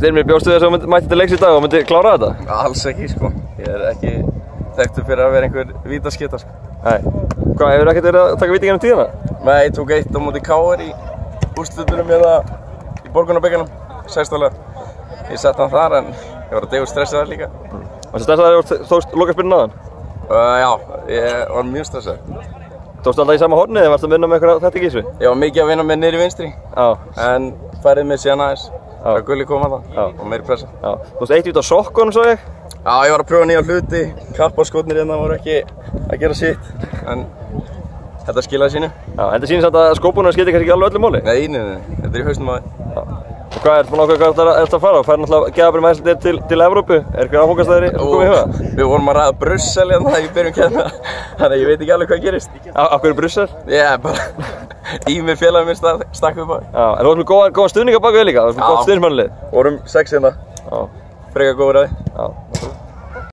Styrmir, bjóstu þess að þú mætti til leiks í dag og myndi klára þetta? Alls ekki, sko. Ég ekki þekktur fyrir að vera einhver vítaskita, sko. Nei. Hvað, hefur ekkert verið að taka víti gennum tíðina? Nei, ég tók 1 á móti KR í úrslitunum hérna í Borgunarbikkanum, 16. Ég sett hann þar en ég var að degur stressaður líka. Varstu stressaður þegar þú tókst lokaspyrnuna áðan? Já, ég var mjög stressaður. Tókstu alltaf í sama horni eða varstu að vinna með eitthvað þetta í gísu? Ég var mikið að vinna með niðri vinstri. Já. En færið mig síðan aðeins. Það var Gulli kom að það og meiri pressa. Já. Þú veist eitt út á sokkunum svo ég? Já, ég var að pröfa nýja hluti. Kappaskotnir hérna voru ekki að gera sitt. En þetta skilaði sínu. Já, en þetta sýnir samt að skópunum skiptir kannski ekki alveg öllu máli? Nei. Þetta í hausnum á þér. Og hvað er búin að ákveða hvað þetta að fara? Þú fær náttúrulega geðabrið til Evrópu. Er eitthvað áfangastæðir komið í huga? Við vorum að ræða Brussel hérna í byrjun keppna. Þannig að ég veit ekki alveg hvað gerist. Af hverju Brussel? Ég bara Ímir félagið mér stakk upp á. Já, en þú varst með góðan stuðning á bak við líka. Þú varst með gott stuðningsmannlið. Vorum 6 hérna. Já. Frekar góður að því. Já.